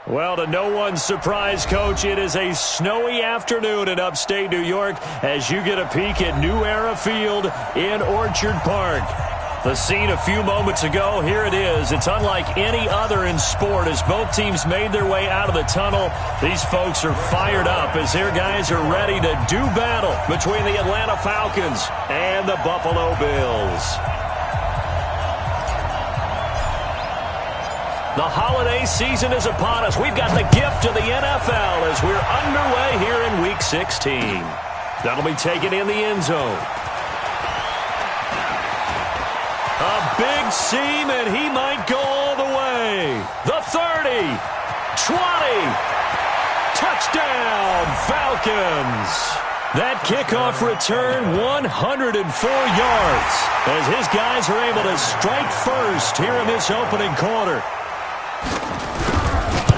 Well, to no one's surprise, Coach, it is a snowy afternoon in upstate New York as you get a peek at New Era Field in Orchard Park. The scene a few moments ago, here it is. It's unlike any other in sport as both teams made their way out of the tunnel. These folks are fired up as their guys are ready to do battle between the Atlanta Falcons and the Buffalo Bills. The holiday season is upon us. We've got the gift of the NFL as we're underway here in Week 16. That'll be taken in the end zone. A big seam, and he might go all the way. The 30, 20, touchdown, Falcons. That kickoff return, 104 yards, as his guys are able to strike first here in this opening quarter.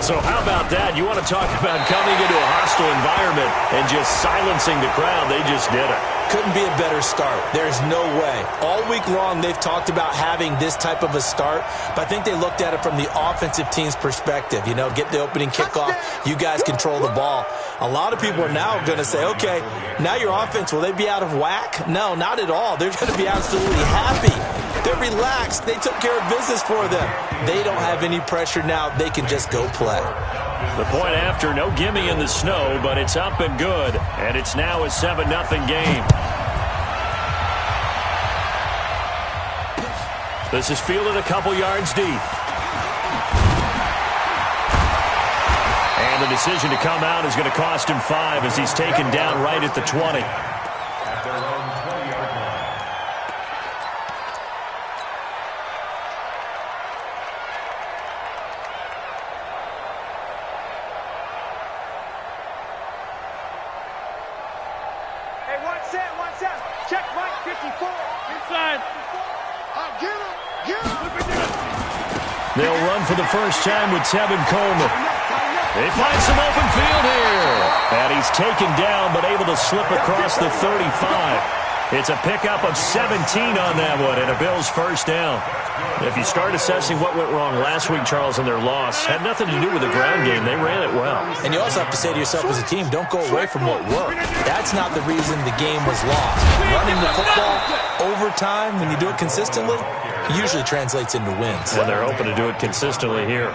So how about that? You want to talk about coming into a hostile environment and just silencing the crowd. They just did it. Couldn't be a better start. There's no way. All week long, they've talked about having this type of a start, but I think they looked at it from the offensive team's perspective. You know, get the opening kickoff. You guys control the ball. A lot of people are now going to say, okay, now your offense, will they be out of whack? No, not at all. They're going to be absolutely happy. They're relaxed. They took care of business for them. They don't have any pressure now. They can just go play. The point after, no gimme in the snow, but it's up and good. And it's now a 7-0 game. This is fielded a couple yards deep. And the decision to come out is going to cost him 5 as he's taken down right at the 20. They'll run for the first time with Tevin Coleman. They find some open field here. And he's taken down but able to slip across the 35. It's a pickup of 17 on that one and a Bills first down. If you start assessing what went wrong last week, Charles, in their loss, had nothing to do with the ground game. They ran it well. And you also have to say to yourself as a team, don't go away from what worked. That's not the reason the game was lost. Running the football overtime, when you do it consistently, usually translates into wins. And they're hoping to do it consistently here.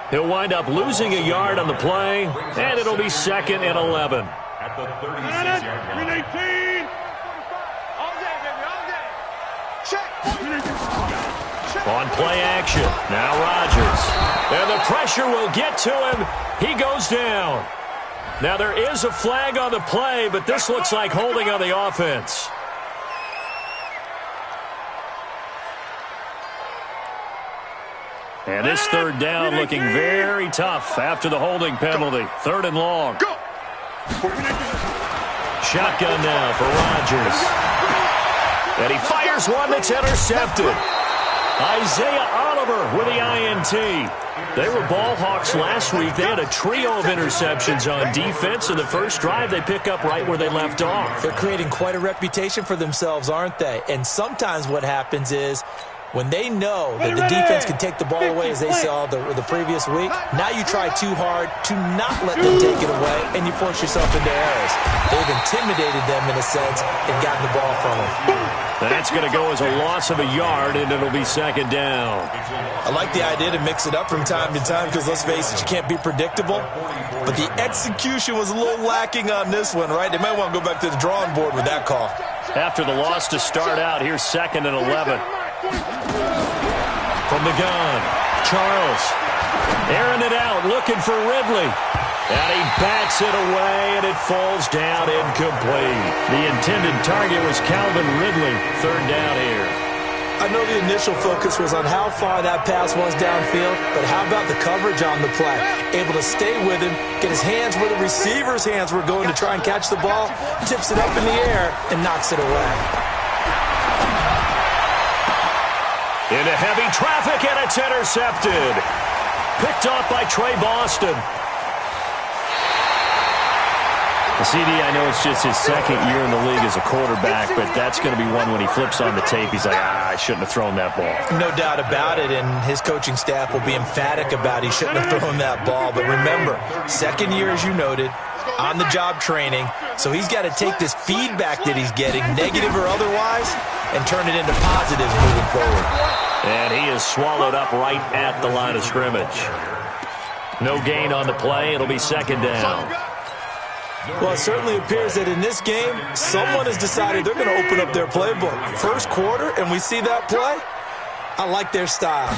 He'll wind up losing a yard on the play, and it'll be 2nd and 11. At the 36-yard line. 18. All day, baby, all day. Check. On play action, now Rodgers. And the pressure will get to him. He goes down. Now there is a flag on the play, but this looks like holding on the offense. And this third down looking very tough after the holding penalty. 3rd and long. Shotgun now for Rodgers. And he fires one that's intercepted. Isaiah Oliver with the INT. They were ball hawks last week. They had a trio of interceptions on defense. In the first drive, they pick up right where they left off. They're creating quite a reputation for themselves, aren't they? And sometimes what happens is, when they know that the defense can take the ball away, as they saw the previous week, now you try too hard to not let them take it away, and you force yourself into errors. They've intimidated them, in a sense, and gotten the ball from them. That's going to go as a loss of a yard, and it'll be 2nd down. I like the idea to mix it up from time to time because, let's face it, you can't be predictable. But the execution was a little lacking on this one, right? They might want to go back to the drawing board with that call. After the loss to start out, here's 2nd and 11. From the gun, Charles. Airing it out, looking for Ridley. And he bats it away, and it falls down incomplete. The intended target was Calvin Ridley. 3rd down here. I know the initial focus was on how far that pass was downfield, but how about the coverage on the play? Able to stay with him, get his hands where the receiver's hands were going to try and catch the ball, tips it up in the air, and knocks it away. Into heavy traffic, and it's intercepted. Picked off by Trey Boston. CD, I know it's just his second year in the league as a quarterback, but that's going to be one when he flips on the tape. He's like, I shouldn't have thrown that ball. No doubt about it, and his coaching staff will be emphatic about he shouldn't have thrown that ball. But remember, second year, as you noted, on-the-job training, so he's got to take this feedback that he's getting, negative or otherwise, and turn it into positives moving forward. And he is swallowed up right at the line of scrimmage. No gain on the play. It'll be second down. Well, it certainly appears that in this game, someone has decided they're going to open up their playbook. First quarter, and we see that play. I like their style.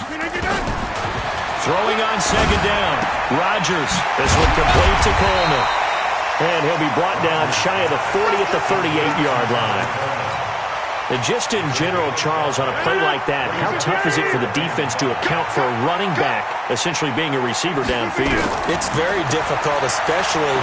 Throwing on second down. Rodgers. This one complete to Coleman. And he'll be brought down shy of the 40 at the 38-yard line. And just in general, Charles, on a play like that, how tough is it for the defense to account for a running back essentially being a receiver downfield? It's very difficult, especially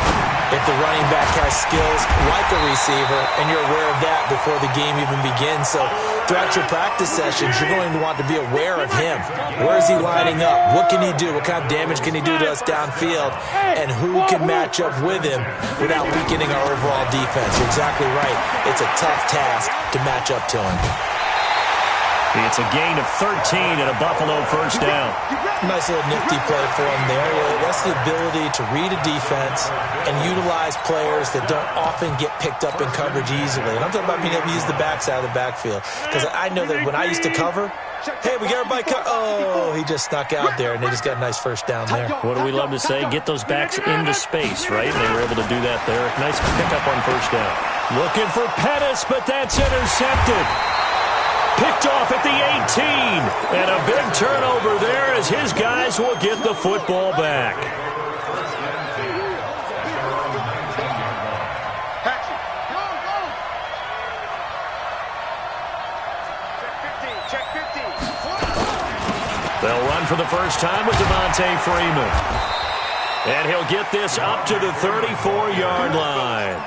if the running back has skills like a receiver, and you're aware of that before the game even begins. So throughout your practice sessions, you're going to want to be aware of him. Where is he lining up? What can he do? What kind of damage can he do to us downfield? And who can match up with him without weakening our overall defense? You're exactly right. It's a tough task to match up to him. It's a gain of 13 and a Buffalo first down. Nice little nifty play for him there. That's the ability to read a defense and utilize players that don't often get picked up in coverage easily. And I'm talking about being able to use the backside of the backfield. Because I know that when I used to cover, hey, we got everybody oh, he just snuck out there, and they just got a nice first down there. What do we love to say? Get those backs into space, right? They were able to do that there. Nice pickup on first down. Looking for Pettis, but that's intercepted. Picked off at the 18. And a big turnover there as his guys will get the football back. Check 15. They'll run for the first time with Devontae Freeman. And he'll get this up to the 34-yard line.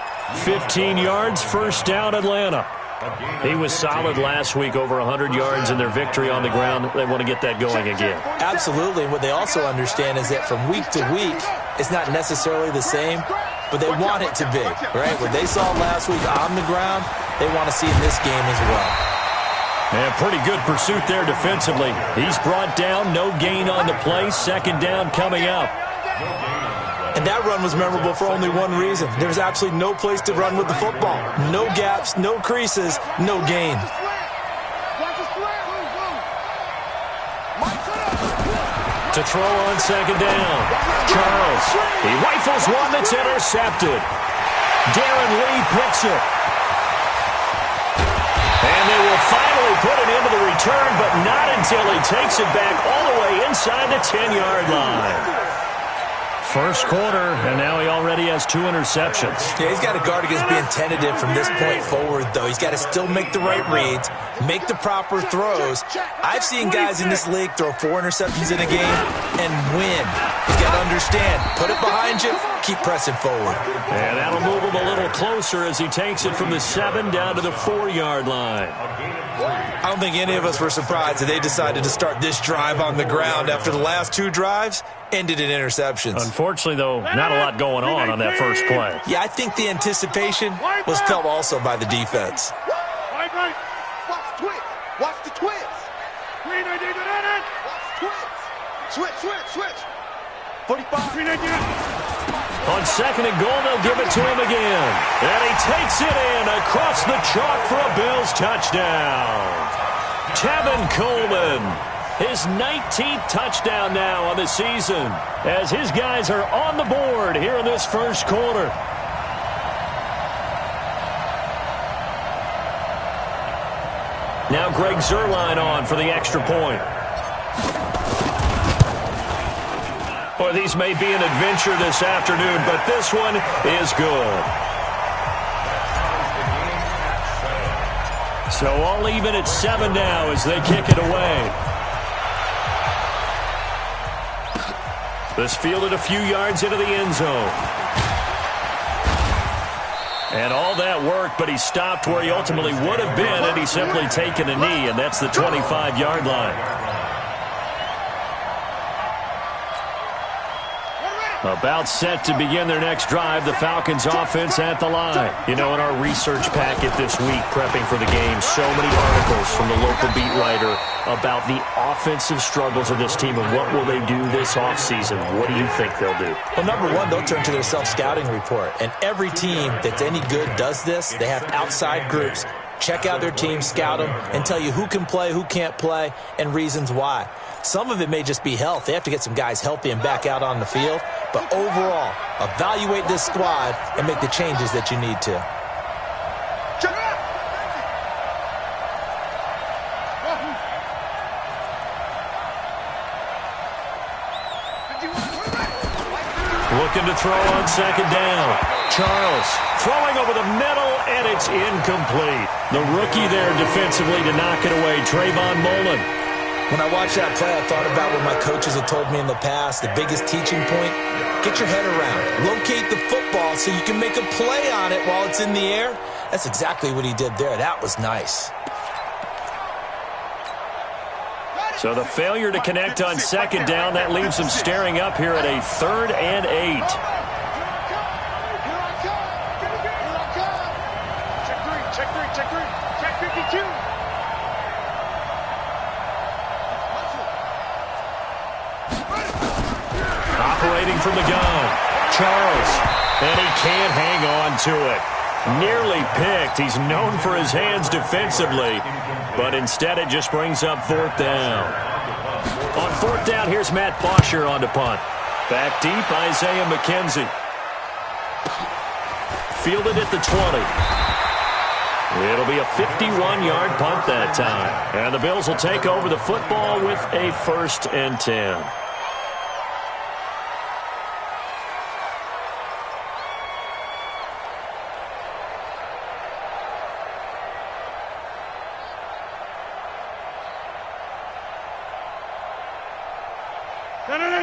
15 yards, first down, Atlanta. He was solid last week, over 100 yards in their victory on the ground. They want to get that going again. Absolutely. And what they also understand is that from week to week, it's not necessarily the same, but they want it to be, right? What they saw last week on the ground, they want to see in this game as well. And pretty good pursuit there defensively. He's brought down, no gain on the play, second down coming up. And that run was memorable for only one reason. There's absolutely no place to run with the football. No gaps, no creases, no gain. To throw on second down. Charles. He rifles one that's intercepted. Darren Lee picks it. And they will finally put it into the return, but not until he takes it back all the way inside the 10-yard line. First quarter, and now he already has 2 interceptions. Yeah, he's got to guard against being tentative from this point forward, though. He's got to still make the right reads, make the proper throws. I've seen guys in this league throw 4 interceptions in a game and win. He's got to understand, put it behind you, keep pressing forward. And that'll move him a little closer as he takes it from the 7 down to the 4-yard line. I don't think any of us were surprised that they decided to start this drive on the ground after the last 2 drives ended in interceptions. Unfortunately, though, not a lot going on that first play. Yeah, I think the anticipation was felt also by the defense. Watch the twist. Watch the twist. Watch the twist. Switch. 45. On second and goal, they'll give it to him again. And he takes it in across the chalk for a Bills touchdown. Tevin Coleman, his 19th touchdown now on the season, as his guys are on the board here in this first quarter. Now Greg Zuerlein on for the extra point. Boy, these may be an adventure this afternoon, but this one is good. So all even at 7 now as they kick it away. This fielded a few yards into the end zone. And all that work, but he stopped where he ultimately would have been had he simply taken a knee, and that's the 25-yard line. About set to begin their next drive, the Falcons offense at the line. You know, in our research packet this week, prepping for the game, so many articles from the local beat writer about the offensive struggles of this team and what will they do this offseason. What do you think they'll do? Well, number one, they'll turn to their self-scouting report. And every team that's any good does this. They have outside groups. Check out their team, scout them, and tell you who can play, who can't play, and reasons why. Some of it may just be health. They have to get some guys healthy and back out on the field. But overall, evaluate this squad and make the changes that you need to. Looking to throw on second down. Charles throwing over the middle, and it's incomplete. The rookie there defensively to knock it away, Trayvon Mullen. When I watched that play, I thought about what my coaches have told me in the past. The biggest teaching point, get your head around. Locate the football so you can make a play on it while it's in the air. That's exactly what he did there. That was nice. So the failure to connect on second down, that leaves them staring up here at a 3rd and 8. Check three. Check 52. Operating from the gun, Charles, and he can't hang on to it. Nearly picked. He's known for his hands defensively, but instead it just brings up 4th down. On 4th down, here's Matt Bosher on to punt. Back deep, Isaiah McKenzie. Fielded at the 20. It'll be a 51-yard punt that time. And the Bills will take over the football with a 1st and 10.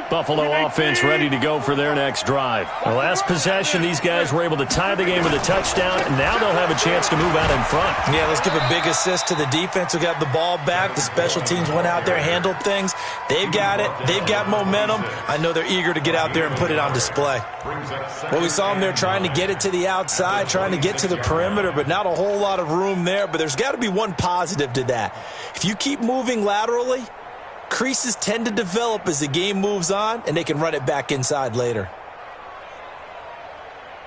Buffalo offense ready to go for their next drive. The last possession, these guys were able to tie the game with a touchdown, and now they'll have a chance to move out in front. Yeah, let's give a big assist to the defense who got the ball back. The special teams went out there, handled things. They've got it. They've got momentum. I know they're eager to get out there and put it on display. Well, we saw them there trying to get it to the outside, trying to get to the perimeter, but not a whole lot of room there. But there's got to be one positive to that. If you keep moving laterally, creases tend to develop as the game moves on, and they can run it back inside later.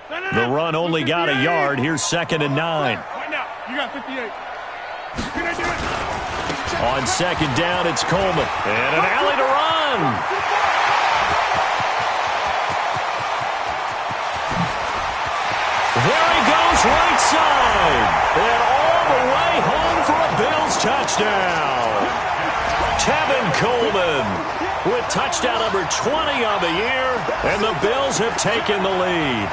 The run only got a yard. Here's 2nd and 9. Right now, you got 58. Can I do it? On second down, it's Coleman. And an alley to run. There he goes, right side. And all the way home for a Bills touchdown. Tevin Coleman with touchdown number 20 on the year, and the Bills have taken the lead.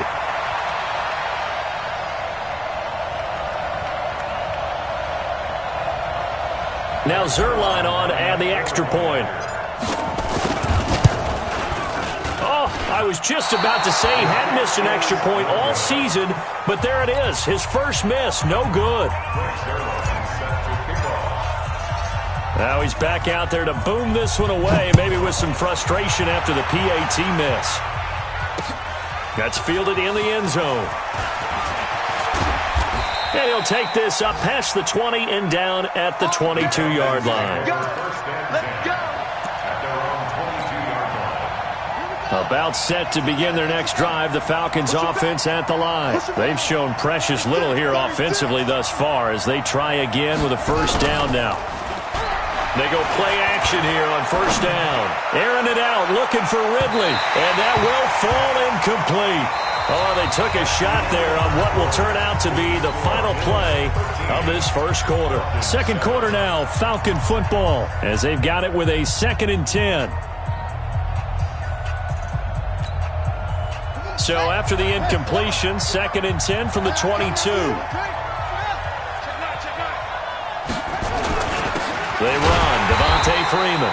Now Zerline on to add the extra point. Oh, I was just about to say he hadn't missed an extra point all season, but there it is, his first miss, no good. Now he's back out there to boom this one away, maybe with some frustration after the PAT miss. That's fielded in the end zone. And he'll take this up past the 20 and down at the 22-yard line. About set to begin their next drive, the Falcons offense at the line. They've shown precious little here offensively thus far as they try again with a 1st down now. They go play action here on 1st down. Airing it out, looking for Ridley. And that will fall incomplete. Oh, they took a shot there on what will turn out to be the final play of this 1st quarter. 2nd quarter now, Falcon football, as they've got it with a 2nd and 10. So after the incompletion, 2nd and 10 from the 22. They run, Devontae Freeman.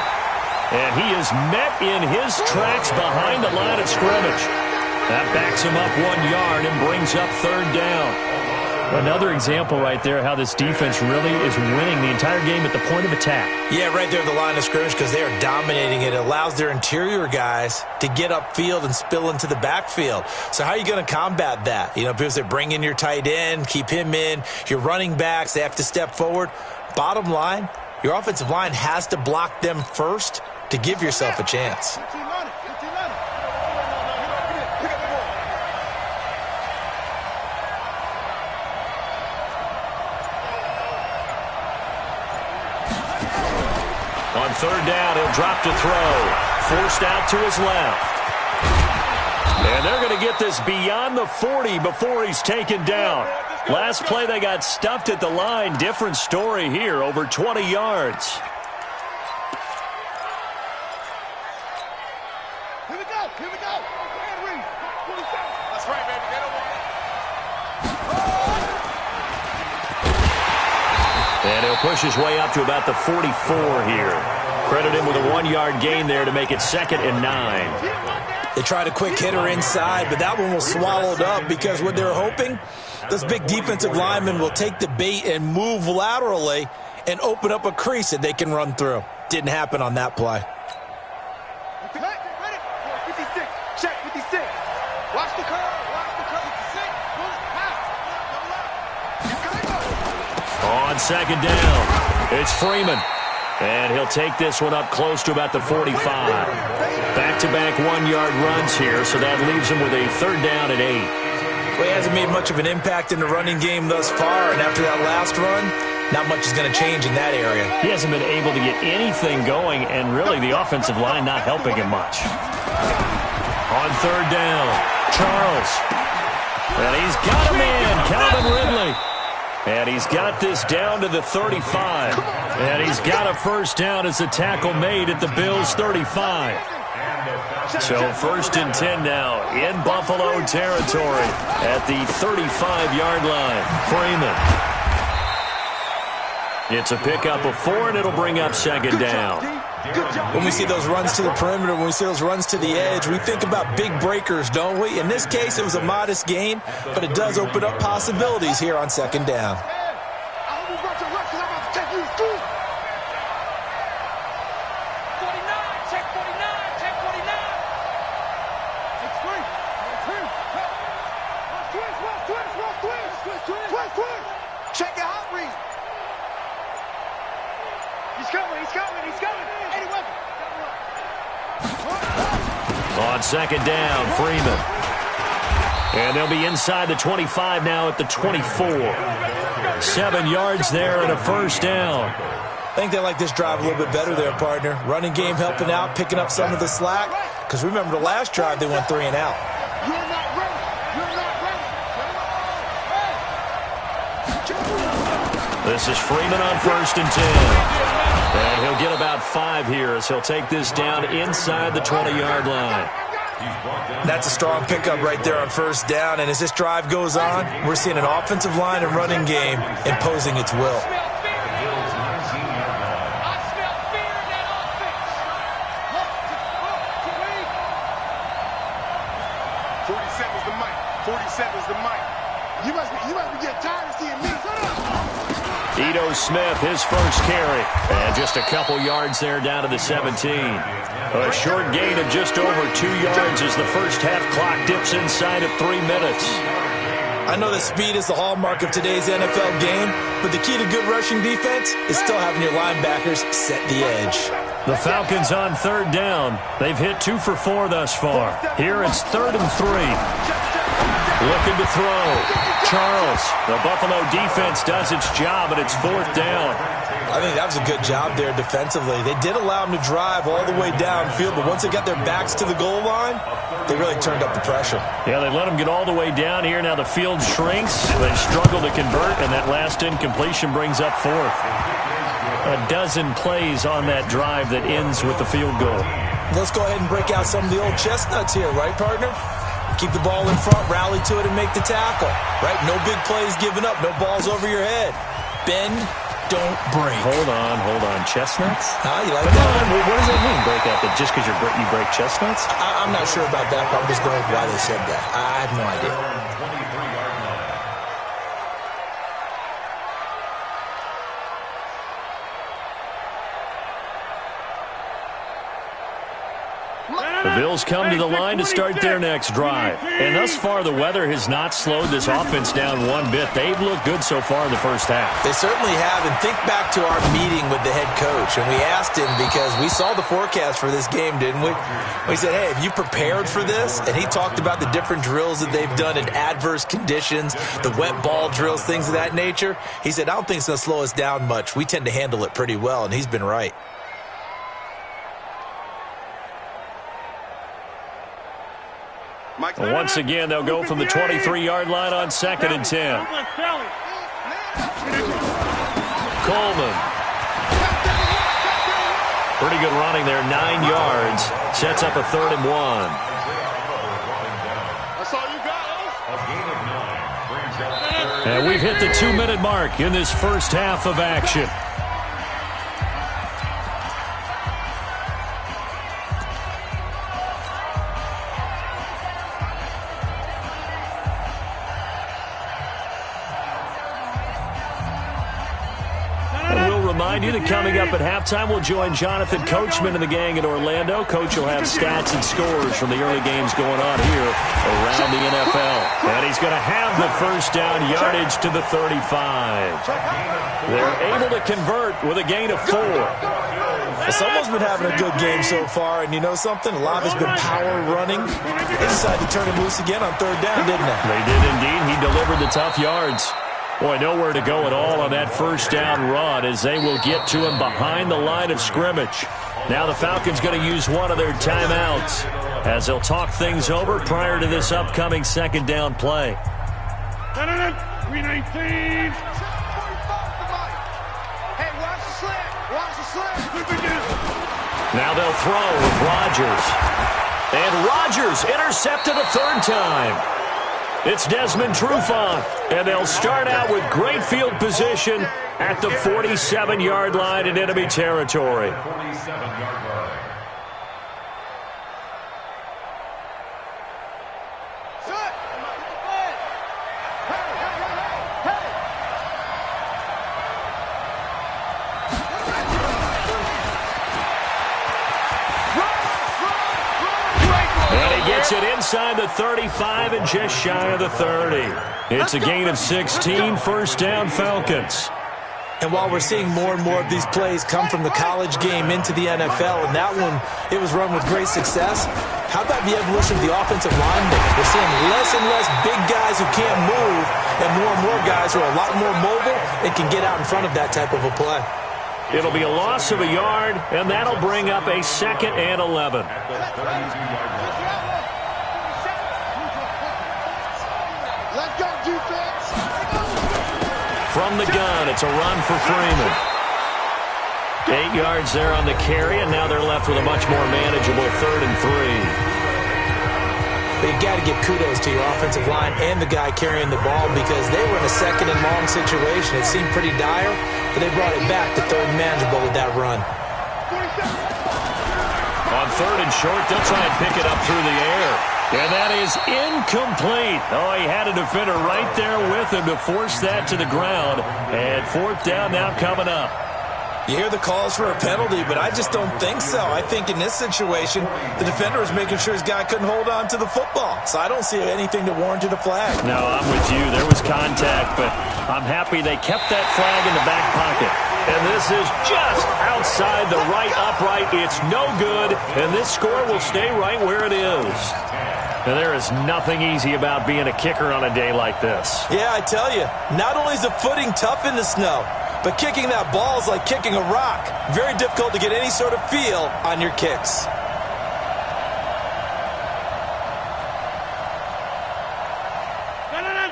And he is met in his tracks behind the line of scrimmage. That backs him up 1 yard and brings up 3rd down. Another example right there how this defense really is winning the entire game at the point of attack. Yeah, right there at the line of scrimmage because they are dominating it. It allows their interior guys to get upfield and spill into the backfield. So how are you going to combat that? You know, because they bring in your tight end, keep him in. Your running backs, they have to step forward. Bottom line, your offensive line has to block them first to give yourself a chance. On third down, he'll drop to throw. Forced out to his left. And they're going to get this beyond the 40 before he's taken down. Last play, they got stuffed at the line. Different story here, over 20 yards. Here we go. That's right, baby. They don't want it. And he'll push his way up to about the 44 here. Credit him with a 1-yard gain there to make it 2nd and 9. They tried a quick hitter inside, but that one was swallowed up because what they're hoping, those big defensive linemen will take the bait and move laterally and open up a crease that they can run through. Didn't happen on that play. Ready? 56. Check 56. Watch the curve. 56. On 2nd down, it's Freeman. And he'll take this one up close to about the 45. Back-to-back 1-yard runs here, so that leaves him with a 3rd down and 8. Well, he hasn't made much of an impact in the running game thus far, and after that last run, not much is going to change in that area. He hasn't been able to get anything going, and really the offensive line not helping him much. On 3rd down, Charles. And he's got a man, Calvin Ridley. And he's got this down to the 35. And he's got a 1st down as a tackle made at the Bills' 35. So 1st and 10 now in Buffalo territory at the 35-yard line. Freeman. It's a pickup of 4, and it'll bring up 2nd down. When we see those runs to the perimeter, when we see those runs to the edge, we think about big breakers, don't we? In this case, it was a modest gain, but it does open up possibilities here on 2nd down. Check your hot read. He's coming. On 2nd down, Freeman. And they'll be inside the 25 now at the 24. 7 yards there and a 1st down. I think they like this drive a little bit better there, partner. Running game helping out, picking up some of the slack. Because remember, the last drive, they went 3 and out. You're not ready. This is Freeman on 1st and 10. And he'll get about 5 here as he'll take this down inside the 20-yard line. That's a strong pickup right there on 1st down. And as this drive goes on, we're seeing an offensive line and running game imposing its will. Ito Smith, his 1st carry. And just a couple yards there down to the 17. A short gain of just over 2 yards as the 1st half clock dips inside of 3 minutes. I know that speed is the hallmark of today's NFL game, but the key to good rushing defense is still having your linebackers set the edge. The Falcons on 3rd down. They've hit 2 for 4 thus far. Here it's 3rd and 3. Looking to throw. Charles. The Buffalo defense does its job, and it's 4th down. I think that was a good job there defensively. They did allow them to drive all the way downfield, but once they got their backs to the goal line, they really turned up the pressure. Yeah, they let them get all the way down here. Now the field shrinks. They struggle to convert, and that last incompletion brings up 4th. A dozen plays on that drive that ends with the field goal. Let's go ahead and break out some of the old chestnuts here, right, partner? Keep the ball in front, rally to it, and make the tackle. Right? No big plays given up, no balls over your head. Bend, don't break. Hold on. Chestnuts? You like that? that? What does that mean, break out? That just because you break chestnuts? I'm not sure about that, but I'm just going with why they said that. I have no idea. Bills come to the line to start their next drive. And thus far, the weather has not slowed this offense down one bit. They've looked good so far in the first half. They certainly have. And think back to our meeting with the head coach. And we asked him, because we saw the forecast for this game, didn't we? We said, hey, have you prepared for this? And he talked about the different drills that they've done in adverse conditions, the wet ball drills, things of that nature. He said, I don't think it's going to slow us down much. We tend to handle it pretty well, and he's been right. Once again, they'll go from the 23-yard line on 2nd and 10. Coleman. Pretty good running there, 9 yards. Sets up a 3rd and 1. That's all you got. And we've hit the 2-minute mark in this first half of action. Remind you that coming up at halftime, we'll join Jonathan Coachman and the gang in Orlando. Coach will have stats and scores from the early games going on here around the NFL. And he's going to have the first down yardage to the 35. They're able to convert with a gain of 4. Someone's been having a good game so far, and you know something? A lot of it's been power running. They decided to turn him loose again on 3rd down, didn't they? They did indeed. He delivered the tough yards. Boy, nowhere to go at all on that first down run as they will get to him behind the line of scrimmage. Now the Falcons going to use one of their timeouts as they'll talk things over prior to this upcoming 2nd down play. 319. Hey, watch the slant. Watch the slant. Now they'll throw with Rodgers. And Rodgers intercepted a 3rd time. It's Desmond Trufant, and they'll start out with great field position at the 47-yard line in enemy territory. 47-yard line. Gets it inside the 35 and just shy of the 30. It's a gain of 16, first down Falcons. And while we're seeing more and more of these plays come from the college game into the NFL, and that one, it was run with great success, how about the evolution of the offensive line? We're seeing less and less big guys who can't move, and more guys who are a lot more mobile and can get out in front of that type of a play. It'll be a loss of a yard, and that'll bring up a 2nd and 11. At the 32-yard line. Let's go, defense. From the gun, it's a run for Freeman. 8 yards there on the carry, and now they're left with a much more manageable 3rd and 3. But you got to give kudos to your offensive line and the guy carrying the ball, because they were in a 2nd and long situation. It seemed pretty dire, but they brought it back to 3rd and manageable with that run. On 3rd and short, they'll try and pick it up through the air. And that is incomplete. Oh, he had a defender right there with him to force that to the ground. And 4th down now coming up. You hear the calls for a penalty, but I just don't think so. I think in this situation, the defender was making sure his guy couldn't hold on to the football. So I don't see anything to warrant a flag. No, I'm with you. There was contact, but I'm happy they kept that flag in the back pocket. And this is just outside the right upright. It's no good, and this score will stay right where it is. And there is nothing easy about being a kicker on a day like this. Yeah, I tell you, not only is the footing tough in the snow, but kicking that ball is like kicking a rock. Very difficult to get any sort of feel on your kicks.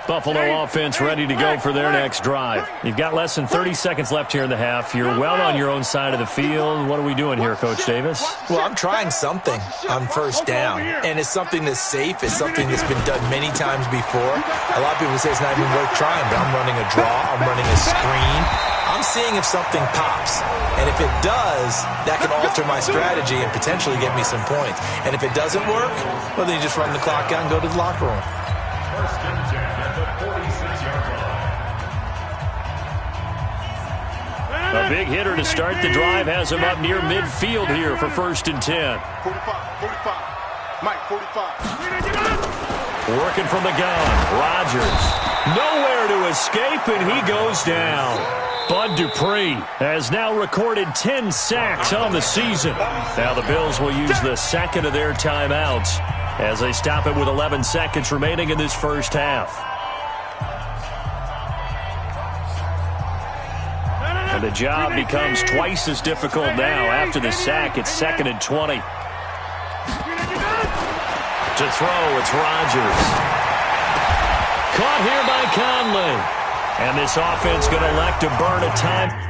Buffalo offense ready to go for their next drive. You've got less than 30 seconds left here in the half. You're well on your own side of the field. What are we doing here, Coach Davis? Well, I'm trying something on 1st down, and it's something that's safe. It's something that's been done many times before. A lot of people say it's not even worth trying, but I'm running a draw. I'm running a screen. I'm seeing if something pops. And if it does, that can alter my strategy and potentially get me some points. And if it doesn't work, well, then you just run the clock out and go to the locker room. 1st and 10 at the 46-yard line. A big hitter to start the drive has him up near midfield here for 1st and 10. 45. Mike, 45. Working from the gun. Rodgers. Nowhere to escape, and he goes down. Bud Dupree has now recorded 10 sacks on the season. Now the Bills will use the second of their timeouts as they stop it with 11 seconds remaining in this first half. And the job becomes twice as difficult now. After the sack, it's 2nd and 20. To throw, it's Rodgers. Caught here by Conley. And this offense going to elect to burn a time.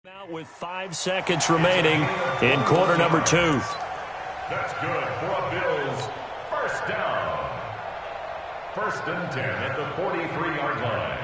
Out with 5 seconds remaining in quarter number 2. That's good for a Bills first down. 1st and 10 at the 43-yard line.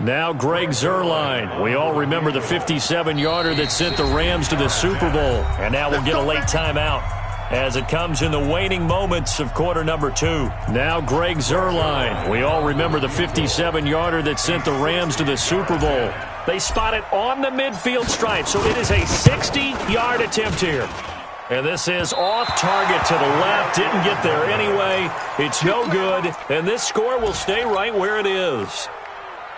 Now Greg Zuerlein. We all remember the 57-yarder that sent the Rams to the Super Bowl. And now we'll get a late timeout as it comes in the waning moments of quarter number 2. Now Greg Zuerlein. We all remember the 57-yarder that sent the Rams to the Super Bowl. They spot it on the midfield stripe, so it is a 60-yard attempt here. And this is off target to the left. Didn't get there anyway. It's no good, and this score will stay right where it is.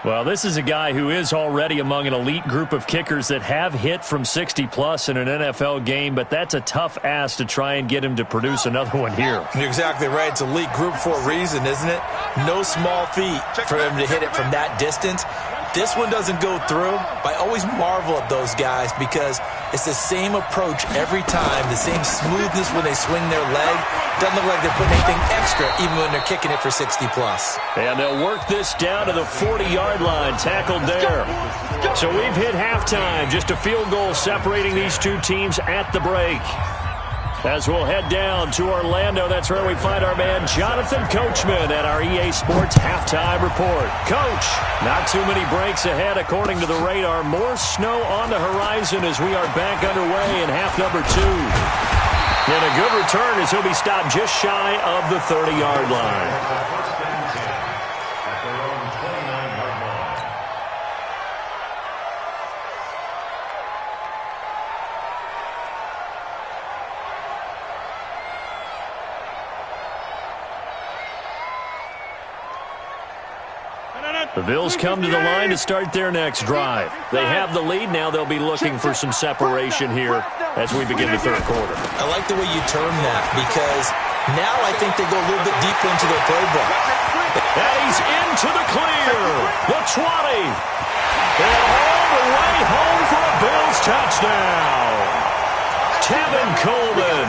Well, this is a guy who is already among an elite group of kickers that have hit from 60-plus in an NFL game, but that's a tough ask to try and get him to produce another one here. You're exactly right. It's elite group for a reason, isn't it? No small feat for him to hit it from that distance. This one doesn't go through. I always marvel at those guys because it's the same approach every time, the same smoothness when they swing their leg. Doesn't look like they're putting anything extra even when they're kicking it for 60-plus. And they'll work this down to the 40-yard line, tackled there. So we've hit halftime, just a field goal separating these two teams at the break. As we'll head down to Orlando, that's where we find our man Jonathan Coachman at our EA Sports Halftime Report. Coach, not too many breaks ahead according to the radar. More snow on the horizon as we are back underway in half number 2. And a good return as he'll be stopped just shy of the 30-yard line. The Bills come to the line to start their next drive. They have the lead. Now they'll be looking for some separation here as we begin the third quarter. I like the way you term that because now I think they go a little bit deeper into their playbook. And he's into the clear. The 20. And all the way home for a Bills touchdown. Tevin Coleman.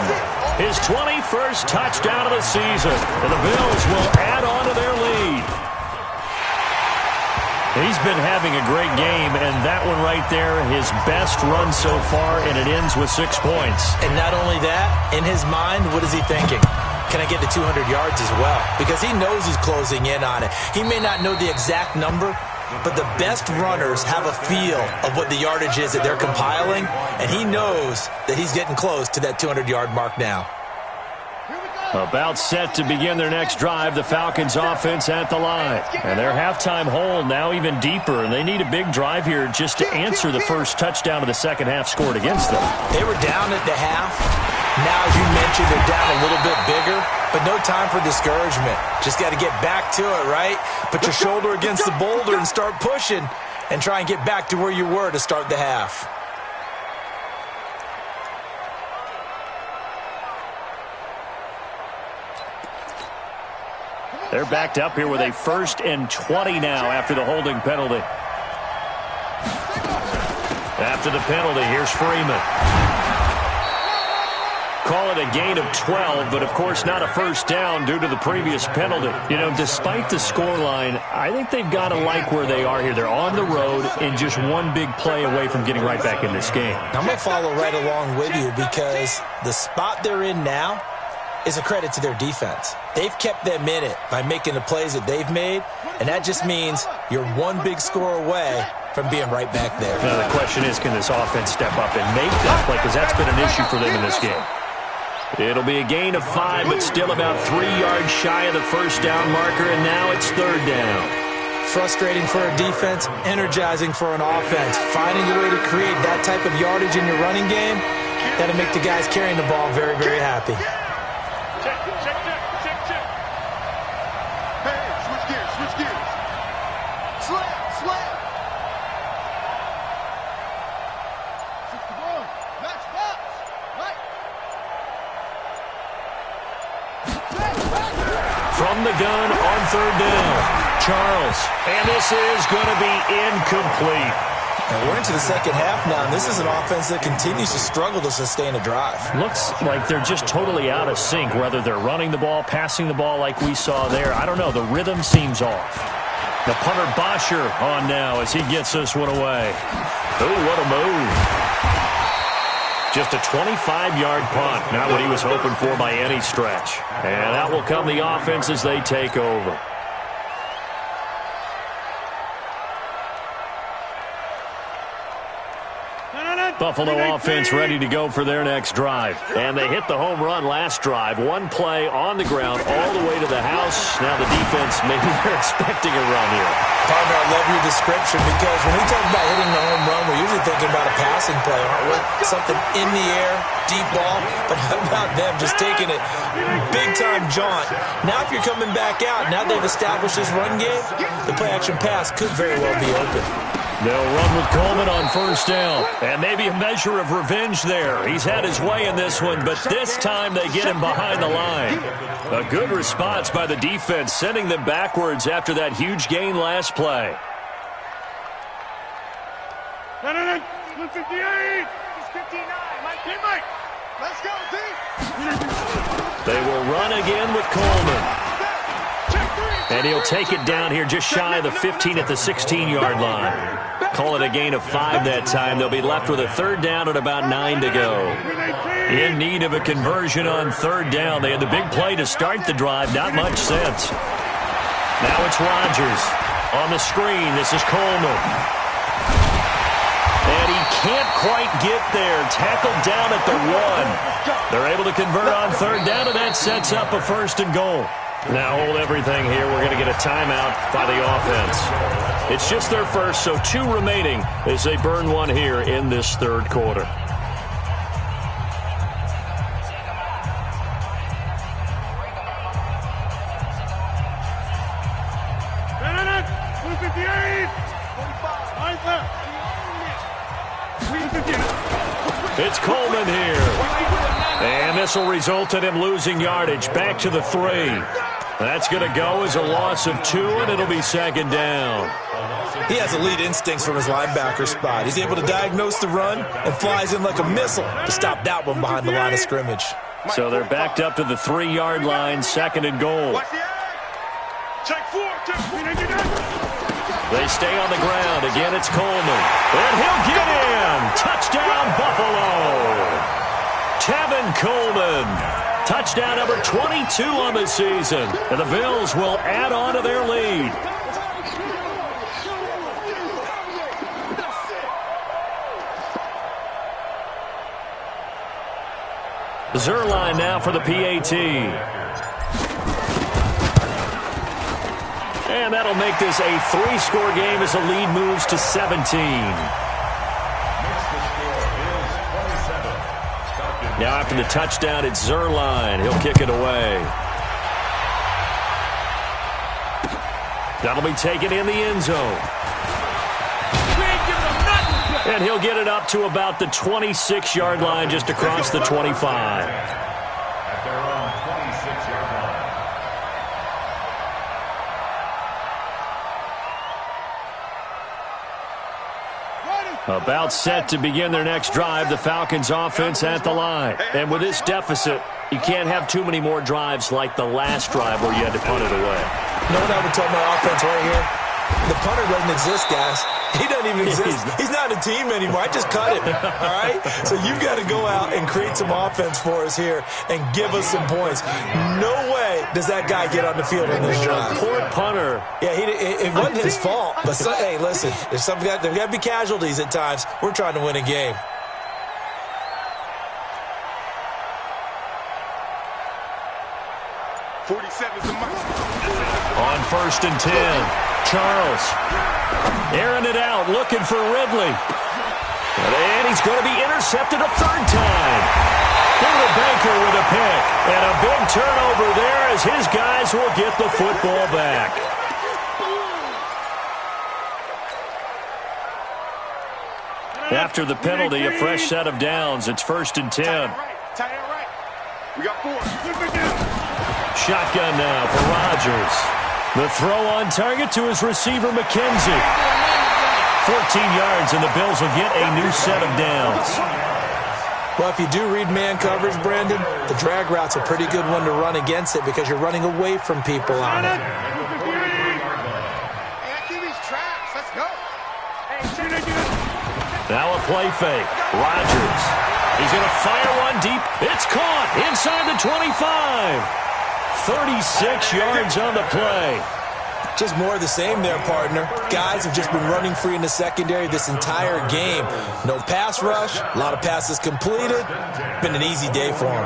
His 21st touchdown of the season. And the Bills will add on to their lead. He's been having a great game, and that one right there, his best run so far, and it ends with 6 points. And not only that, in his mind, what is he thinking? Can I get to 200 yards as well? Because he knows he's closing in on it. He may not know the exact number, but the best runners have a feel of what the yardage is that they're compiling, and he knows that he's getting close to that 200-yard mark now. About set to begin their next drive, the Falcons offense at the line. And their halftime hole now even deeper, and they need a big drive here just to answer the first touchdown of the second half scored against them. They were down at the half. Now, as you mentioned, they're down a little bit bigger, but no time for discouragement. Just got to get back to it, right? Put your shoulder against the boulder and start pushing and try and get back to where you were to start the half. They're backed up here with a 1st and 20 now after the holding penalty. After the penalty, here's Freeman. call it a gain of 12, but of course not a first down due to the previous penalty. You know, despite the scoreline, I think they've got to like where they are here. They're on the road and just one big play away from getting right back in this game. I'm going to follow right along with you because the spot they're in now is a credit to their defense. They've kept them in it by making the plays that they've made, and that just means you're one big score away from being right back there. Now the question is, can this offense step up and make that play? Because that's been an issue for them in this game. It'll be a gain of 5, but still about 3 yards shy of the first down marker, and now it's third down. Frustrating for a defense, energizing for an offense. Finding a way to create that type of yardage in your running game, that'll make the guys carrying the ball very, very happy. Check. Hey, switch gears. Slam. Next box. Right. From the gun on third down, Charles. And this is going to be incomplete. And we're into the second half now, and this is an offense that continues to struggle to sustain a drive. Looks like they're just totally out of sync, whether they're running the ball, passing the ball like we saw there. I don't know. The rhythm seems off. The punter Bosher on now as he gets this one away. Oh, what a move. Just a 25-yard punt. Not what he was hoping for by any stretch. And that will come the offense as they take over. Buffalo offense ready to go for their next drive. And they hit the home run last drive. One play on the ground all the way to the house. Now the defense, maybe they're expecting a run here. Partner, I love your description because when we talk about hitting the home run, we're usually thinking about a passing play, aren't we? Something in the air, deep ball. But how about them just taking it big-time jaunt? Now if you're coming back out, now they've established this run game, the play-action pass could very well be open. They'll run with Coleman on first down. And maybe a measure of revenge there. He's had his way in this one, but this time they get him behind the line. A good response by the defense, sending them backwards after that huge gain last play. 158. It's 59. Mike. Let's go, team. They will run again with Coleman. And he'll take it down here just shy of the 15 at the 16-yard line. Call it a gain of 5 that time. They'll be left with a third down and about 9 to go. In need of a conversion on third down. They had the big play to start the drive. Not much sense. Now it's Rodgers on the screen. This is Coleman. And he can't quite get there. Tackled down at the 1. They're able to convert on third down, and that sets up a first and goal. Now hold everything here. We're going to get a timeout by the offense. It's just their first, so 2 remaining as they burn one here in this third quarter. It's Coleman here. And this will result in him losing yardage back to the 3. That's going to go as a loss of 2, and it'll be second down. He has elite instincts from his linebacker spot. He's able to diagnose the run and flies in like a missile to stop that one behind the line of scrimmage. So they're backed up to the 3-yard line, second and goal. Check 4. They stay on the ground. Again, it's Coleman. And he'll get in. Touchdown, Buffalo. Tevin Coleman. Touchdown number 22 on the season. And the Bills will add on to their lead. Zerline now for the PAT. And that'll make this a 3-score game as the lead moves to 17. Now after the touchdown, it's Zerline. He'll kick it away. That'll be taken in the end zone. And he'll get it up to about the 26-yard line, just across the 25. At their own 26-yard line. Ready. About set to begin their next drive, the Falcons offense at the line. And with this deficit, you can't have too many more drives like the last drive where you had to punt it away. You know what I would tell my offense right here? The punter doesn't exist, guys. He doesn't even exist. He's not a team anymore. I just cut him, all right? So you've got to go out and create some offense for us here and give us some points. No way does that guy get on the field in this drive. Poor punter. Yeah, it wasn't his fault. But, hey, listen, there's got to be casualties at times. We're trying to win a game. On 1st and 10, Charles airing it out, looking for Ridley. And he's going to be intercepted a third time. Baker with a pick. And a big turnover there as his guys will get the football back. After the penalty, a fresh set of downs. It's 1st and 10. We got 4. Shotgun now for Rodgers. The throw on target to his receiver, McKenzie. 14 yards, and the Bills will get a new set of downs. Well, if you do read man coverage, Brandon, the drag route's a pretty good one to run against it because you're running away from people on it. Now a play fake. Rodgers. He's going to fire one deep. It's caught inside the 25. 36 yards on the play. Just more of the same there, partner. Guys have just been running free in the secondary this entire game. No pass rush, a lot of passes completed. Been an easy day for them.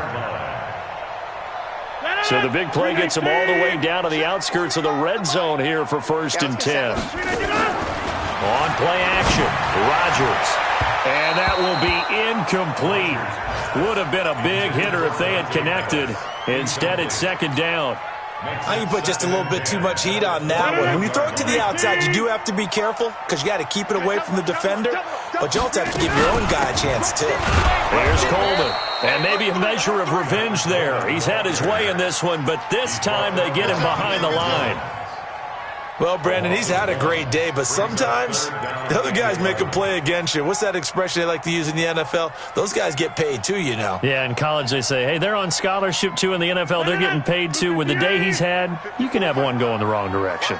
So the big play gets them all the way down to the outskirts of the red zone here for 1st and 10. On play action, Rodgers. And that will be incomplete. Would have been a big hitter if they had connected. Instead, it's 2nd down. I think you put just a little bit too much heat on that one. When you throw it to the outside, you do have to be careful because you got to keep it away from the defender. But you also have to give your own guy a chance, too. There's Coleman. And maybe a measure of revenge there. He's had his way in this one, but this time they get him behind the line. Well, Brandon, he's had a great day, but sometimes the other guys make a play against you. What's that expression they like to use in the NFL? Those guys get paid too, you know. Yeah, in college they say, hey, they're on scholarship too. In the NFL, they're getting paid too. With the day he's had, you can have one go in the wrong direction.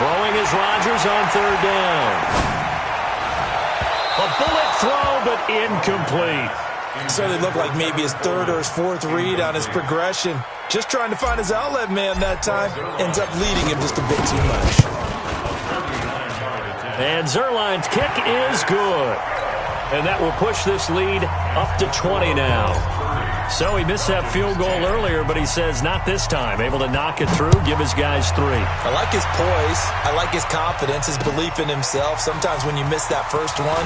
Throwing is Rodgers on 3rd down. A bullet throw, but incomplete. Certainly looked like maybe his 3rd or his 4th read on his progression. Just trying to find his outlet man that time. Ends up leading him just a bit too much. And Zerline's kick is good. And that will push this lead up to 20 now. So he missed that field goal earlier, but he says not this time. Able to knock it through, give his guys 3. I like his poise. I like his confidence, his belief in himself. Sometimes when you miss that first one,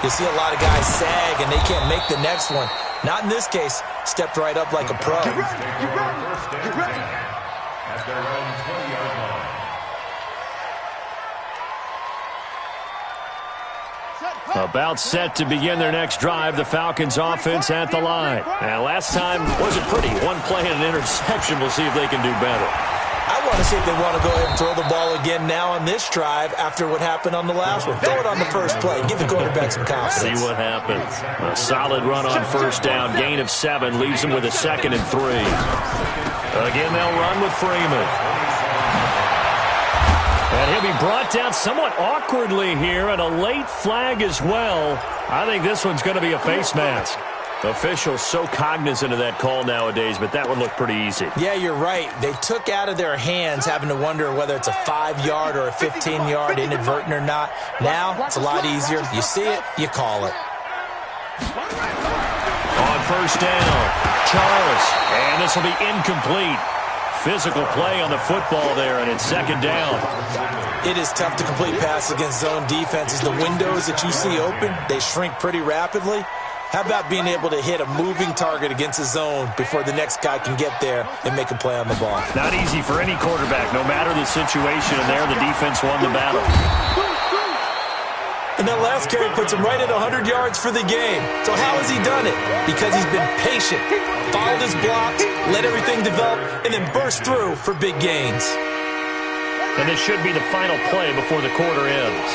you see a lot of guys sag and they can't make the next one. Not in this case. Stepped right up like a pro. Get ready. At their own 20-yard line. About set to begin their next drive, the Falcons offense at the line. And last time wasn't pretty. One play and an interception. We'll see if they can do better. I want to see if they want to go ahead and throw the ball again now on this drive after what happened on the last one. Throw it on the first play. Give the quarterback some confidence. See what happens. A solid run on 1st down. Gain of 7 leaves them with a 2nd and 3. Again, they'll run with Freeman. And he'll be brought down somewhat awkwardly here, and a late flag as well. I think this one's going to be a face mask. Officials so cognizant of that call nowadays, but that would look pretty easy. Yeah, you're right. They took out of their hands having to wonder whether it's a 5-yard or a 15-yard inadvertent or not. Now, it's a lot easier. You see it, you call it. On 1st down, Charles, and this will be incomplete. Physical play on the football there, and it's 2nd down. It is tough to complete passes against zone defenses. The windows that you see open, they shrink pretty rapidly. How about being able to hit a moving target against a zone before the next guy can get there and make a play on the ball? Not easy for any quarterback, no matter the situation, and there the defense won the battle. And that last carry puts him right at 100 yards for the game. So how has he done it? Because he's been patient, followed his blocks, let everything develop, and then burst through for big gains. And this should be the final play before the quarter ends.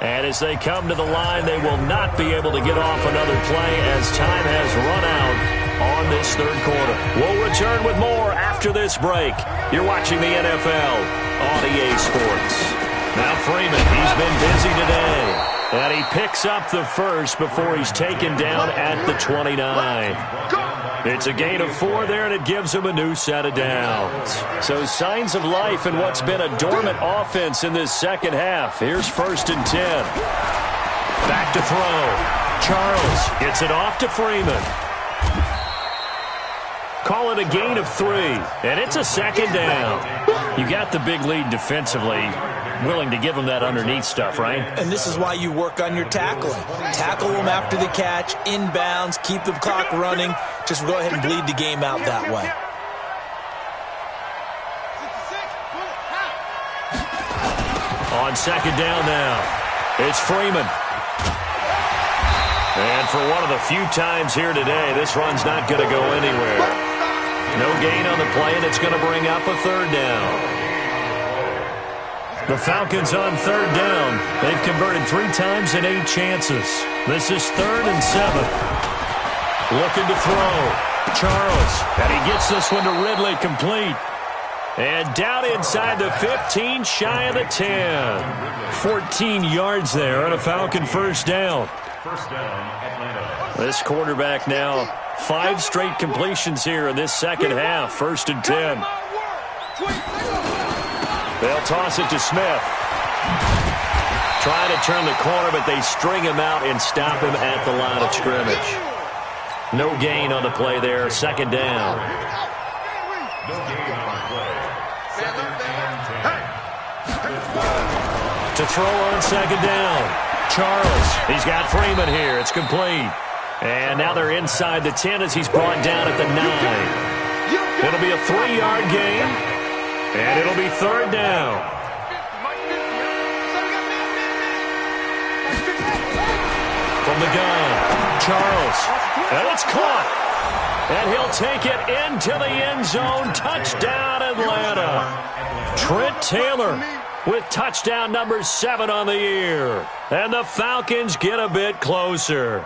And as they come to the line, they will not be able to get off another play as time has run out on this third quarter. We'll return with more after this break. You're watching the NFL on EA Sports. Now Freeman, he's been busy today. And he picks up the first before he's taken down at the 29. It's a gain of 4 there, and it gives him a new set of downs. So signs of life in what's been a dormant offense in this second half. Here's 1st and 10. Back to throw. Charles gets it off to Freeman. Call it a gain of 3, and it's a 2nd down. You got the big lead defensively. Willing to give them that underneath stuff, right? And this is why you work on your tackling. Tackle them after the catch, inbounds, keep the clock running. Just go ahead and bleed the game out that way. On 2nd down now, it's Freeman. And for one of the few times here today, this run's not going to go anywhere. No gain on the play, and it's going to bring up a 3rd down. The Falcons on 3rd down. They've converted 3 times in 8 chances. This is 3rd and 7. Looking to throw. Charles. And he gets this one to Ridley complete. And down inside the 15, shy of the 10. 14 yards there on a Falcon 1st down. This quarterback now 5 straight completions here in this second half. 1st and 10. They'll toss it to Smith. Trying to turn the corner, but they string him out and stop him at the line of scrimmage. No gain on the play there. 2nd down. To throw on 2nd down. Charles. He's got Freeman here. It's complete. And now they're inside the 10 as he's brought down at the 9. It'll be a 3-yard gain. And it'll be 3rd down. From the gun, Charles. And it's caught. And he'll take it into the end zone. Touchdown, Atlanta. Trent Taylor with touchdown number 7 on the year. And the Falcons get a bit closer.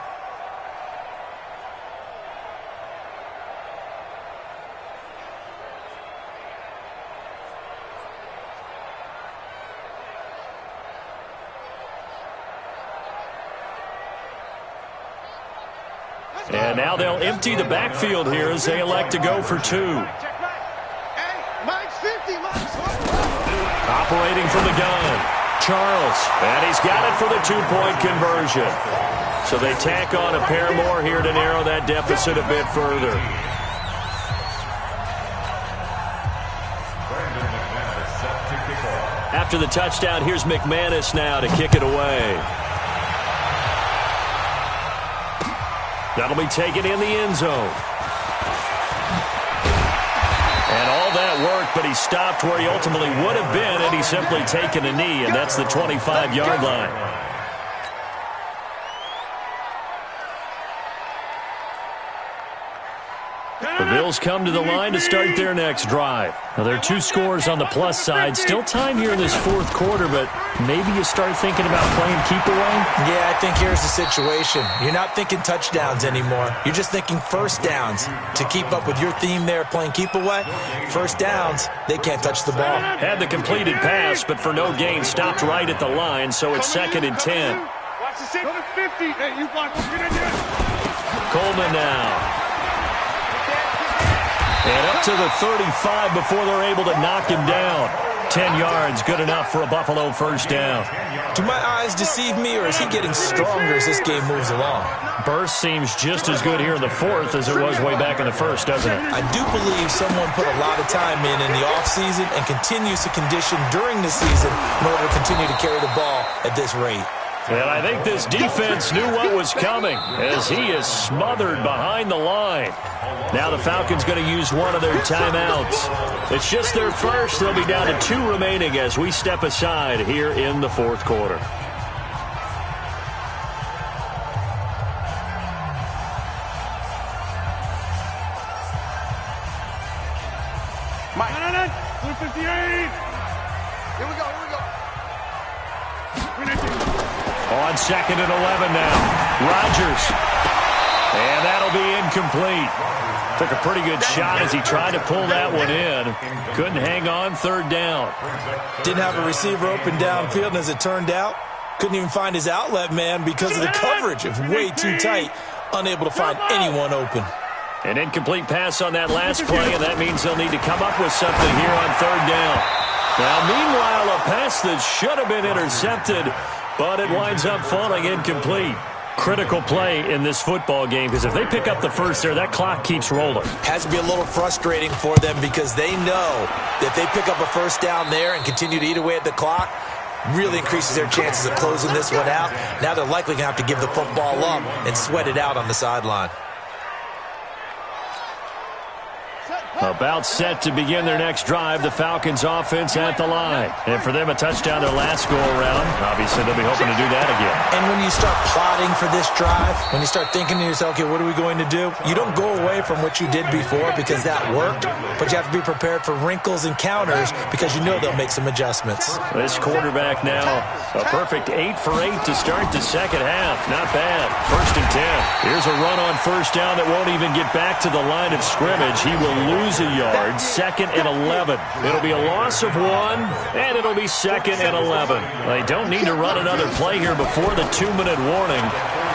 And now they'll empty the backfield here as they elect to go for 2. Operating from the gun, Charles. And he's got it for the 2-point conversion. So they tack on a pair more here to narrow that deficit a bit further. After the touchdown, here's McManus now to kick it away. That'll be taken in the end zone. And all that work, but he stopped where he ultimately would have been had he simply taken a knee, and that's the 25-yard line. The Bills come to the line to start their next drive. Now, there are 2 scores on the plus side. Still time here in this 4th quarter, but maybe you start thinking about playing keep away? Yeah, I think here's the situation. You're not thinking touchdowns anymore. You're just thinking 1st downs. To keep up with your theme there, playing keep away, 1st downs, they can't touch the ball. Had the completed pass, but for no gain, stopped right at the line, so it's 2nd and 10. Watch the 50. Hey, you watch. Coleman now. And up to the 35 before they're able to knock him down. 10 yards, good enough for a Buffalo 1st down. Do my eyes deceive me, or is he getting stronger as this game moves along? Burst seems just as good here in the 4th as it was way back in the 1st, doesn't it? I do believe someone put a lot of time in the offseason and continues to condition during the season in order to continue to carry the ball at this rate. And I think this defense knew what was coming as he is smothered behind the line. Now the Falcons going to use one of their timeouts. It's just their first. They'll be down to 2 remaining as we step aside here in the 4th quarter. Mike. Blue 58. Here we go. On 2nd and 11 now. Rodgers. And that'll be incomplete. Took a pretty good shot as he tried to pull that one in. Couldn't hang on 3rd down. Didn't have a receiver open downfield, and as it turned out, couldn't even find his outlet man because of the coverage. It was way too tight. Unable to find anyone open. An incomplete pass on that last play, and that means they'll need to come up with something here on 3rd down. Now, meanwhile, a pass that should have been intercepted, but it winds up falling incomplete. Critical play in this football game, because if they pick up the first there, that clock keeps rolling. Has to be a little frustrating for them because they know that they pick up a first down there and continue to eat away at the clock, really increases their chances of closing this one out. Now they're likely going to have to give the football up and sweat it out on the sideline. About set to begin their next drive, the Falcons offense at the line. And for them, a touchdown their last go-around. Obviously, they'll be hoping to do that again. And when you start plotting for this drive, when you start thinking to yourself, okay, what are we going to do? You don't go away from what you did before because that worked, but you have to be prepared for wrinkles and counters because you know they'll make some adjustments. This quarterback now, a perfect 8 for 8 to start the second half. Not bad. 1st and 10. Here's a run on 1st down that won't even get back to the line of scrimmage. He will lose a yard. 2nd and 11. It'll be a loss of 1, and it'll be 2nd and 11. They don't need to run another play here before the 2-minute warning.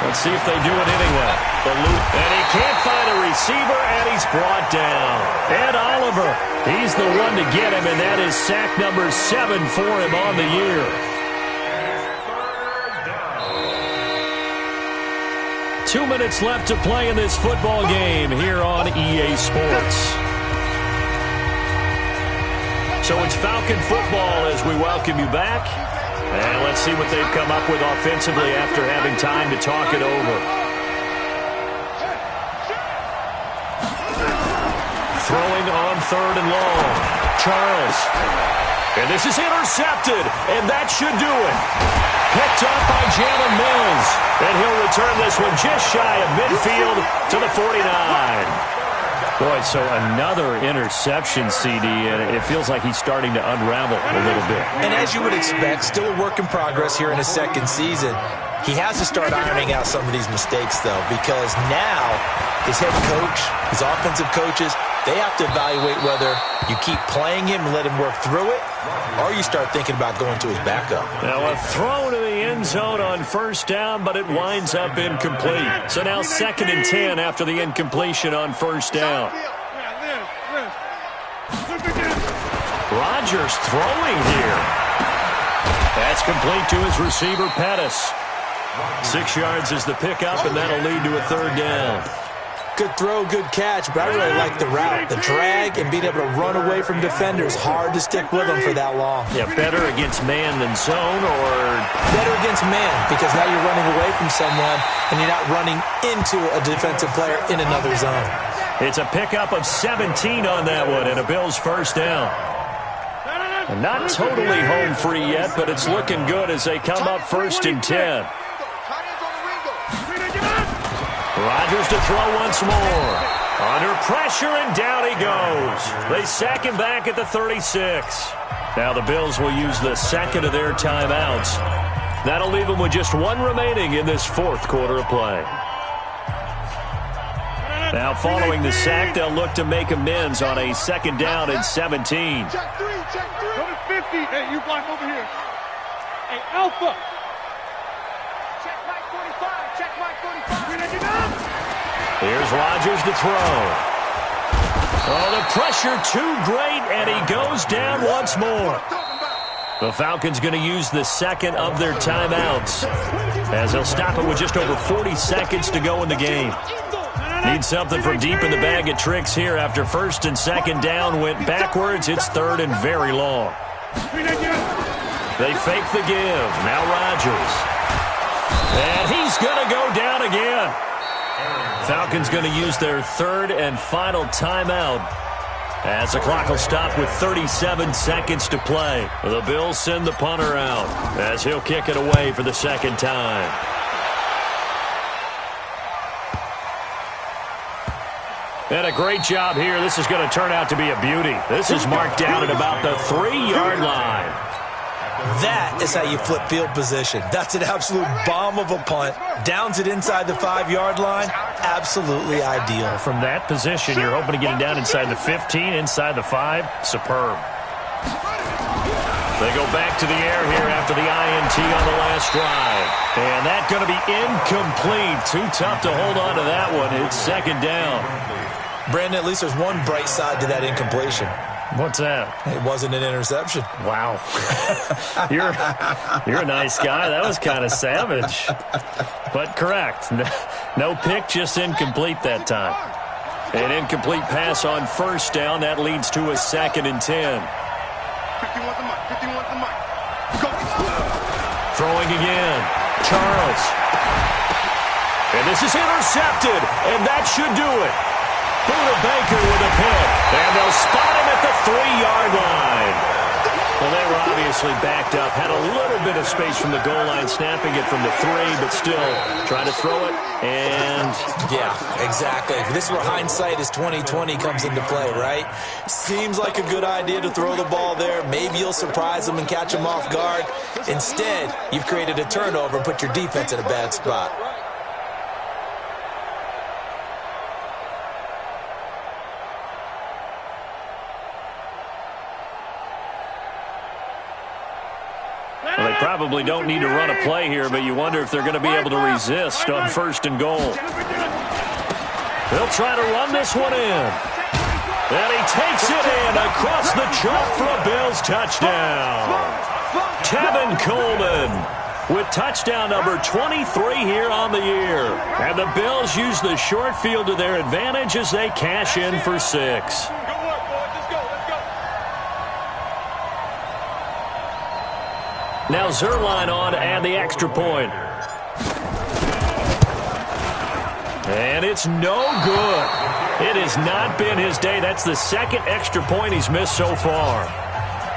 Let's see if they do it anyway. And he can't find a receiver, and he's brought down. Ed Oliver, he's the one to get him, and that is sack number 7 for him on the year. 2 minutes left to play in this football game here on EA Sports. So it's Falcon football as we welcome you back. And let's see what they've come up with offensively after having time to talk it over. Throwing on 3rd and long. Charles. And this is intercepted, and that should do it. Picked up by Jalen Mills. And he'll return this one just shy of midfield to the 49. Boy, so another interception, CD, and it feels like he's starting to unravel a little bit. And as you would expect, still a work in progress here in his 2nd season. He has to start ironing out some of these mistakes, though, because now his head coach, his offensive coaches, they have to evaluate whether you keep playing him and let him work through it, or you start thinking about going to his backup. Now a throw to the end zone on 1st down, but it winds up incomplete. So now 2nd and 10 after the incompletion on 1st down. Rodgers throwing here. That's complete to his receiver, Pettis. 6 yards is the pickup, and that'll lead to a 3rd down. Good throw, good catch, but I really like the route. The drag and being able to run away from defenders, hard to stick with them for that long. Yeah, better against man than zone, or? Better against man, because now you're running away from someone and you're not running into a defensive player in another zone. It's a pickup of 17 on that one, and a Bills 1st down. And not totally home free yet, but it's looking good as they come up 1st and 10. Rodgers to throw once more. Under pressure, and down he goes. They sack him back at the 36. Now the Bills will use the 2nd of their timeouts. That'll leave them with just 1 remaining in this 4th quarter of play. Now following the sack, they'll look to make amends on a 2nd down and 17. Check 3, check 3. Go to 50. Hey, you block over here. Hey, Alpha. Check Mike 45, check Mike 45. Here's Rodgers to throw. Oh, the pressure too great, and he goes down once more. The Falcons going to use the 2nd of their timeouts, as they'll stop it with just over 40 seconds to go in the game. Need something from deep in the bag of tricks here after 1st and 2nd down went backwards. It's 3rd and very long. They fake the give. Now Rodgers. And he's going to go down again. Falcons going to use their 3rd and final timeout as the clock will stop with 37 seconds to play. The Bills send the punter out as he'll kick it away for the 2nd time. And a great job here. This is going to turn out to be a beauty. This is marked down at about the 3-yard line. That is how you flip field position. That's an absolute bomb of a punt. Downs it inside the 5-yard line. Absolutely ideal. From that position, you're hoping to get it down inside the 15, inside the 5. Superb. They go back to the air here after the INT on the last drive. And that's going to be incomplete. Too tough to hold on to that one. It's second down. Brandon, at least there's one bright side to that incompletion. What's that? It wasn't an interception. Wow. You're a nice guy. That was kind of savage. But correct. No pick, just incomplete that time. An incomplete pass on first down. That leads to a 2nd and 10. 51's the mic. 51's the mic. Go. Throwing again. Charles. And this is intercepted. And that should do it. Buda Baker with a pick. And they'll spot him at the 3-yard line. Well, they were obviously backed up. Had a little bit of space from the goal line, snapping it from the 3, but still trying to throw it. And yeah, exactly. This is where hindsight is 20/20 comes into play, right? Seems like a good idea to throw the ball there. Maybe you'll surprise them and catch them off guard. Instead, you've created a turnover and put your defense in a bad spot. well, they probably don't need to run a play here, but you wonder if they're going to be able to resist on 1st and goal. They'll try to run this one in. And he takes it in across the chalk for a Bills touchdown. Tevin Coleman with touchdown number 23 here on the year. And the Bills use the short field to their advantage as they cash in for 6. Now Zerline on to add the extra point. And it's no good. It has not been his day. That's the 2nd extra point he's missed so far.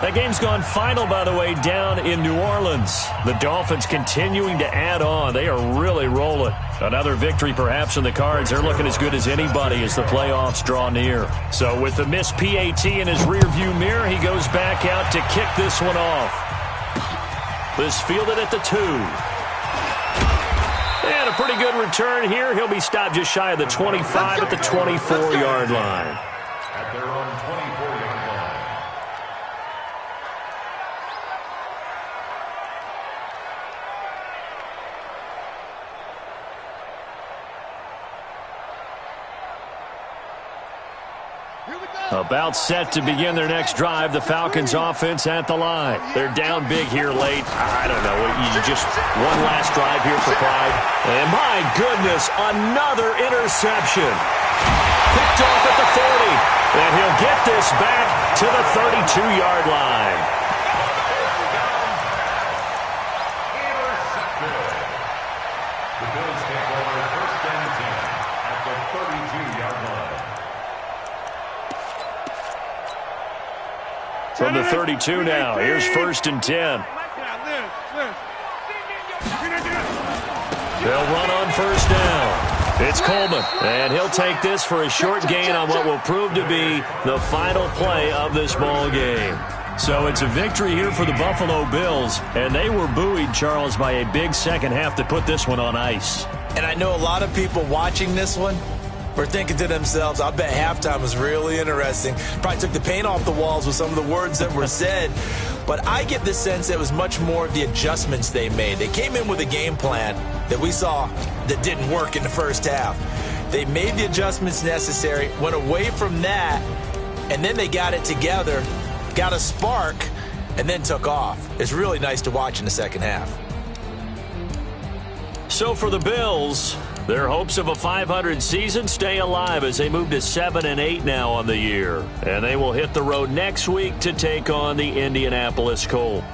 That game's gone final, by the way, down in New Orleans. The Dolphins continuing to add on. They are really rolling. Another victory perhaps in the cards. They're looking as good as anybody as the playoffs draw near. So with the missed PAT in his rearview mirror, he goes back out to kick this one off. This fielded at the 2. And a pretty good return here. He'll be stopped just shy of the 25 at the 24-yard line. At their own 24-yard line. About set to begin their next drive. The Falcons offense at the line. They're down big here late. I don't know. You just one last drive here for pride. And my goodness, another interception. Picked off at the 40. And he'll get this back to the 32-yard line. The Bills take over 1st and 10 at the 32-yard line. From the 32 now, here's 1st and 10. They'll run on 1st down. It's Coleman, and he'll take this for a short gain on what will prove to be the final play of this ball game. So it's a victory here for the Buffalo Bills, and they were buoyed, Charles, by a big second half to put this one on ice. And I know a lot of people watching this one were thinking to themselves, I bet halftime was really interesting. Probably took the paint off the walls with some of the words that were said. But I get the sense that it was much more of the adjustments they made. They came in with a game plan that we saw that didn't work in the first half. They made the adjustments necessary, went away from that, and then they got it together, got a spark, and then took off. It's really nice to watch in the second half. So for the Bills, their hopes of a 500 season stay alive as they move to 7-8 now on the year. And they will hit the road next week to take on the Indianapolis Colts.